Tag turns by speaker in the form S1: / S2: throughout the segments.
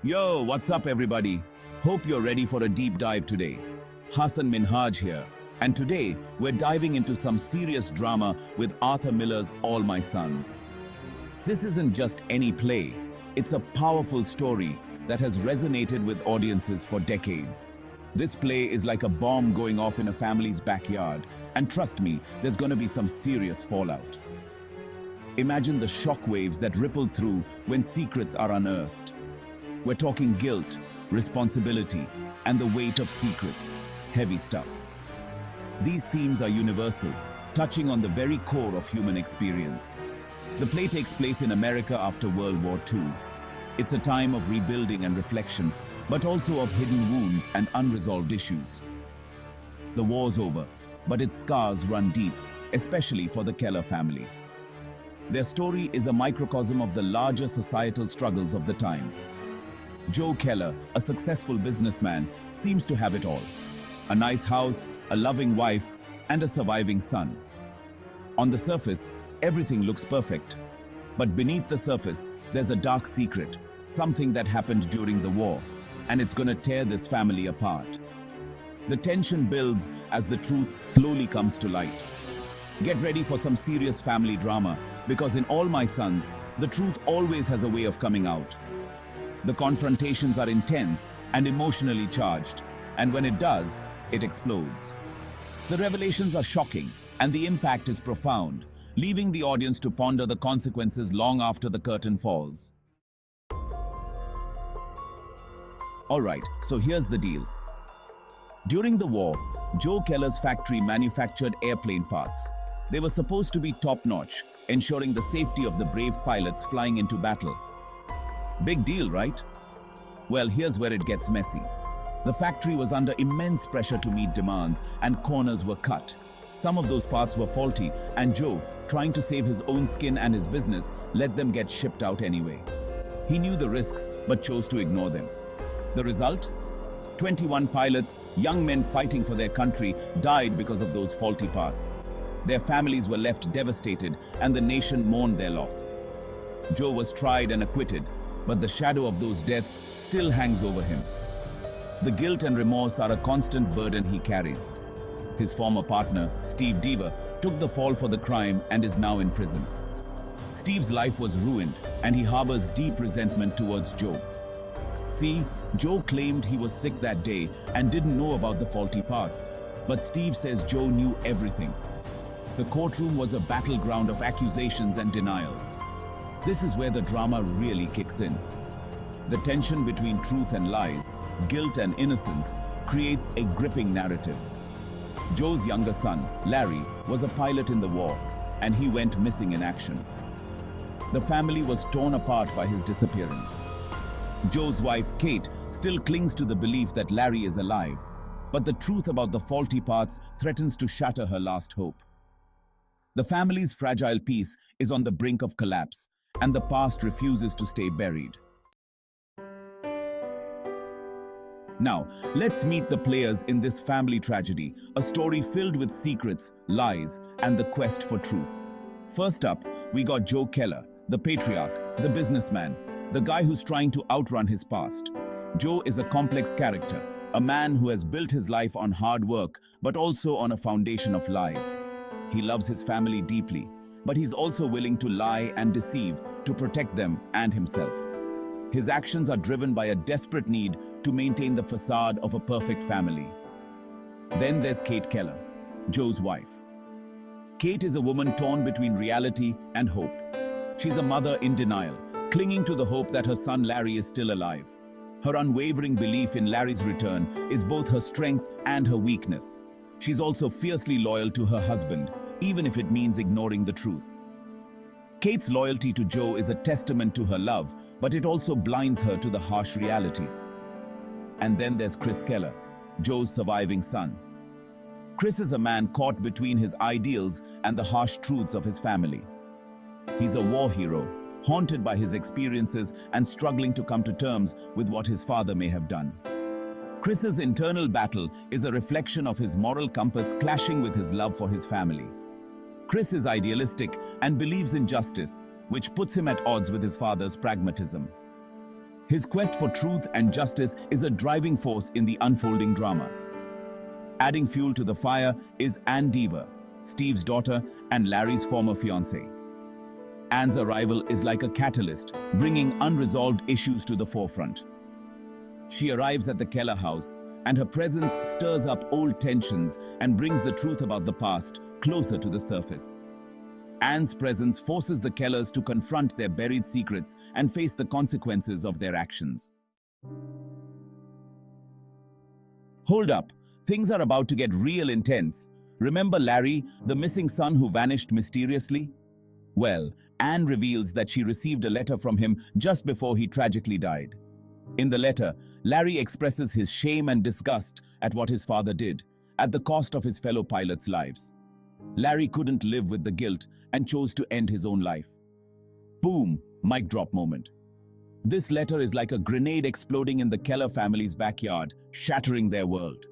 S1: Yo, what's up everybody? Hope you're ready for a deep dive today. Hassan Minhaj here, and today we're diving into some serious drama with Arthur Miller's All My Sons. This isn't just any play, it's a powerful story that has resonated with audiences for decades. This play is like a bomb going off in a family's backyard, and trust me, there's gonna be some serious fallout. Imagine the shockwaves that ripple through when secrets are unearthed. We're talking guilt, responsibility, and the weight of secrets. Heavy stuff. These themes are universal, touching on the very core of human experience. The play takes place in America after World War II. It's a time of rebuilding and reflection, but also of hidden wounds and unresolved issues. The war's over, but its scars run deep, especially for the Keller family. Their story is a microcosm of the larger societal struggles of the time. Joe Keller, a successful businessman, seems to have it all. A nice house, a loving wife, and a surviving son. On the surface, everything looks perfect. But beneath the surface, there's a dark secret, something that happened during the war, and it's gonna tear this family apart. The tension builds as the truth slowly comes to light. Get ready for some serious family drama, because in All My Sons, the truth always has a way of coming out. The confrontations are intense and emotionally charged, and when it does, it explodes. The revelations are shocking, and the impact is profound, leaving the audience to ponder the consequences long after the curtain falls. Alright, so here's the deal. During the war, Joe Keller's factory manufactured airplane parts. They were supposed to be top-notch, ensuring the safety of the brave pilots flying into battle. Big deal, right? Well, here's where it gets messy. The factory was under immense pressure to meet demands, and corners were cut. Some of those parts were faulty, and Joe, trying to save his own skin and his business, let them get shipped out anyway. He knew the risks, but chose to ignore them. The result? 21 pilots, young men fighting for their country, died because of those faulty parts. Their families were left devastated, and the nation mourned their loss. Joe was tried and acquitted, but the shadow of those deaths still hangs over him. The guilt and remorse are a constant burden he carries. His former partner, Steve Deaver, took the fall for the crime and is now in prison. Steve's life was ruined, and he harbors deep resentment towards Joe. See, Joe claimed he was sick that day and didn't know about the faulty parts, but Steve says Joe knew everything. The courtroom was a battleground of accusations and denials. This is where the drama really kicks in. The tension between truth and lies, guilt and innocence, creates a gripping narrative. Joe's younger son, Larry, was a pilot in the war, and he went missing in action. The family was torn apart by his disappearance. Joe's wife, Kate, still clings to the belief that Larry is alive, but the truth about the faulty parts threatens to shatter her last hope. The family's fragile peace is on the brink of collapse, and the past refuses to stay buried. Now, let's meet the players in this family tragedy, a story filled with secrets, lies, and the quest for truth. First up, we got Joe Keller, the patriarch, the businessman, the guy who's trying to outrun his past. Joe is a complex character, a man who has built his life on hard work, but also on a foundation of lies. He loves his family deeply, but he's also willing to lie and deceive to protect them and himself. His actions are driven by a desperate need to maintain the facade of a perfect family. Then there's Kate Keller, Joe's wife. Kate is a woman torn between reality and hope. She's a mother in denial, clinging to the hope that her son Larry is still alive. Her unwavering belief in Larry's return is both her strength and her weakness. She's also fiercely loyal to her husband, even if it means ignoring the truth. Kate's loyalty to Joe is a testament to her love, but it also blinds her to the harsh realities. And then there's Chris Keller, Joe's surviving son. Chris is a man caught between his ideals and the harsh truths of his family. He's a war hero, haunted by his experiences and struggling to come to terms with what his father may have done. Chris's internal battle is a reflection of his moral compass clashing with his love for his family. Chris is idealistic and believes in justice, which puts him at odds with his father's pragmatism. His quest for truth and justice is a driving force in the unfolding drama. Adding fuel to the fire is Anne Deaver, Steve's daughter and Larry's former fiancée. Anne's arrival is like a catalyst, bringing unresolved issues to the forefront. She arrives at the Keller house, and her presence stirs up old tensions and brings the truth about the past closer to the surface. Anne's presence forces the Kellers to confront their buried secrets and face the consequences of their actions. Hold up, things are about to get real intense. Remember Larry, the missing son who vanished mysteriously? Well, Anne reveals that she received a letter from him just before he tragically died. In the letter, Larry expresses his shame and disgust at what his father did, at the cost of his fellow pilots' lives. Larry couldn't live with the guilt and chose to end his own life. Boom, mic drop moment. This letter is like a grenade exploding in the Keller family's backyard, shattering their world.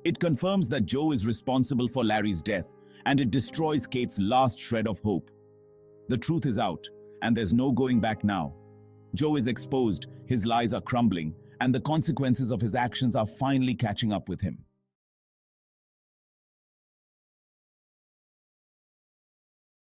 S1: It confirms that Joe is responsible for Larry's death, and it destroys Kate's last shred of hope. The truth is out, and there's no going back now. Joe is exposed, his lies are crumbling, and the consequences of his actions are finally catching up with him.